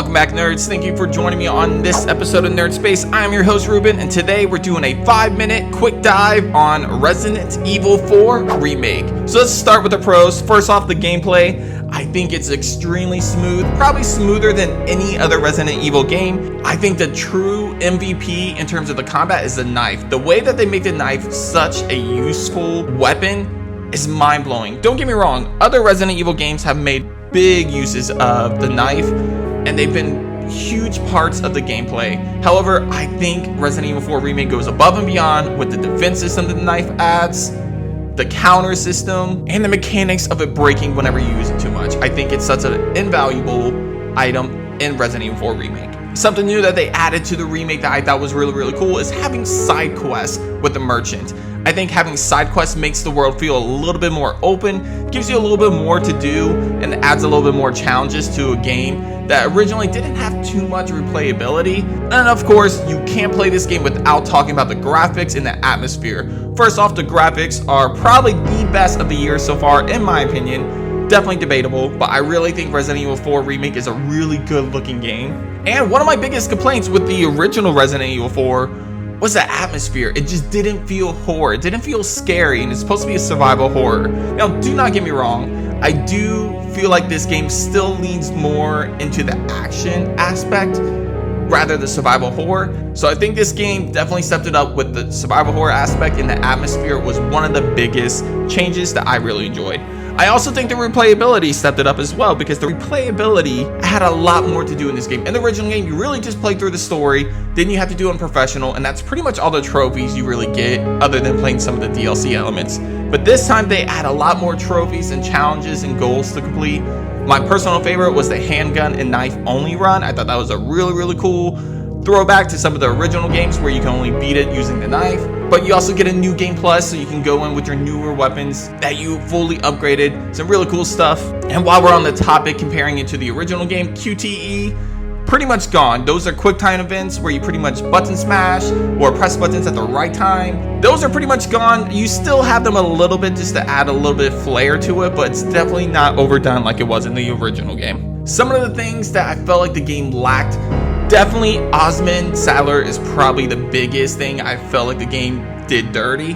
Welcome back, nerds. Thank you for joining me on this episode of Nerd Space. I'm your host, Ruben, and today we're doing a 5-minute quick dive on Resident Evil 4 Remake. So let's start with the pros. First off, the gameplay. I think it's extremely smooth, probably smoother than any other Resident Evil game. I think the true MVP in terms of the combat is the knife. The way that they make the knife such a useful weapon is mind-blowing. Don't get me wrong, other Resident Evil games have made big uses of the knife, and they've been huge parts of the gameplay. However, I think Resident Evil 4 Remake goes above and beyond with the defense system that the knife adds, the counter system, and the mechanics of it breaking whenever you use it too much. I think it's such an invaluable item in Resident Evil 4 Remake. Something new that they added to the remake that I thought was really cool is having side quests with the merchant. I think having side quests makes the world feel a little bit more open, gives you a little bit more to do, and adds a little bit more challenges to a game that originally didn't have too much replayability. And of course, you can't play this game without talking about the graphics and the atmosphere. First off, the graphics are probably the best of the year so far, in my opinion. Definitely debatable, but I really think Resident Evil 4 Remake is a really good looking game. And one of my biggest complaints with the original Resident Evil 4 was the atmosphere. It just didn't feel horror. It didn't feel scary, and it's supposed to be a survival horror. Now, do not get me wrong. I do feel like this game still leans more into the action aspect rather than survival horror. So I think this game definitely stepped it up with the survival horror aspect, and the atmosphere was one of the biggest changes that I really enjoyed. I also think the replayability stepped it up as well, because the replayability had a lot more to do in this game. In the original game, you really just played through the story, then you have to do it on professional, and that's pretty much all the trophies you really get, other than playing some of the DLC elements. But this time they add a lot more trophies and challenges and goals to complete. My personal favorite was the handgun and knife only run. I thought that was a really cool throwback to some of the original games where you can only beat it using the knife. But you also get a new game plus, so you can go in with your newer weapons that you fully upgraded. Some really cool stuff. And while we're on the topic, comparing it to the original game, QTE, pretty much gone. Those are quick time events where you pretty much button smash or press buttons at the right time. Those are pretty much gone. You still have them a little bit just to add a little bit of flair to it, but it's definitely not overdone like it was in the original game. Some of the things that I felt like the game lacked, definitely Osmond Saddler is probably the biggest thing I felt like the game did dirty.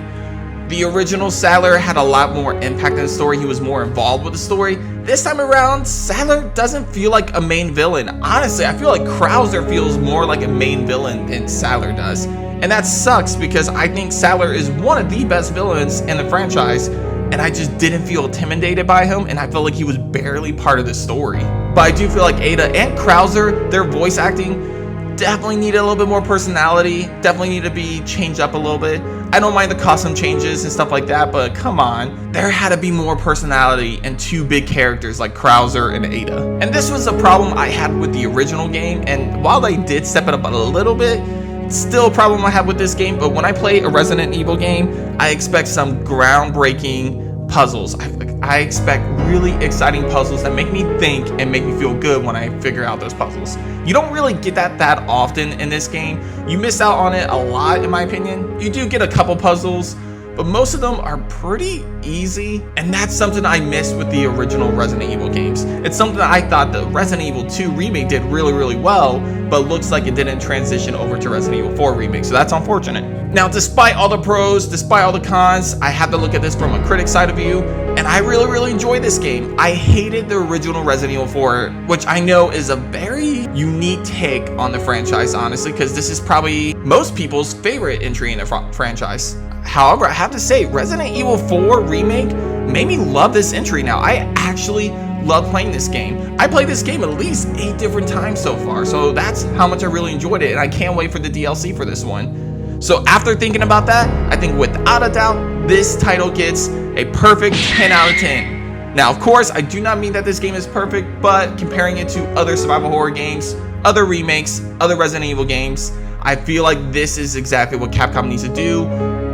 The original Saddler had a lot more impact in the story. He was more involved with the story. This time around, Saddler doesn't feel like a main villain. Honestly, I feel like Krauser feels more like a main villain than Saddler does. And that sucks, because I think Saddler is one of the best villains in the franchise, and I just didn't feel intimidated by him, and I felt like he was barely part of the story. But I do feel like Ada and Krauser, their voice acting definitely need a little bit more personality, definitely need to be changed up a little bit. I don't mind the costume changes and stuff like that, but come on, there had to be more personality in two big characters like Krauser and Ada. And this was a problem I had with the original game, and while they did step it up a little bit, it's still a problem I have with this game. But when I play a Resident Evil game, I expect some groundbreaking puzzles. I expect really exciting puzzles that make me think and make me feel good when I figure out those puzzles. You don't really get that often in this game. You miss out on it a lot, in my opinion. You do get a couple puzzles, but most of them are pretty easy, and that's something I missed with the original Resident Evil games. It's something that I thought the Resident Evil 2 Remake did really well, but looks like it didn't transition over to Resident Evil 4 Remake, so that's unfortunate. Now, despite all the pros, despite all the cons, I have to look at this from a critic side of view, and I really enjoyed this game. I hated the original Resident Evil 4, which I know is a very unique take on the franchise, honestly, because this is probably most people's favorite entry in the franchise. However, I have to say, Resident Evil 4 Remake made me love this entry now. I actually love playing this game. I played this game at least 8 different times so far, so that's how much I really enjoyed it, and I can't wait for the DLC for this one. So after thinking about that, I think without a doubt, this title gets a perfect 10 out of 10. Now, of course, I do not mean that this game is perfect, but comparing it to other survival horror games, other remakes, other Resident Evil games, I feel like this is exactly what Capcom needs to do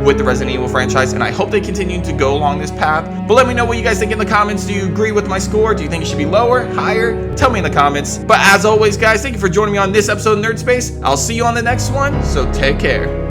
with the Resident Evil franchise, and I hope they continue to go along this path. But let me know what you guys think in the comments. Do you agree with my score? Do you think it should be lower, higher? Tell me in the comments. But as always, guys, thank you for joining me on this episode of Nerd Space. I'll see you on the next one, so take care.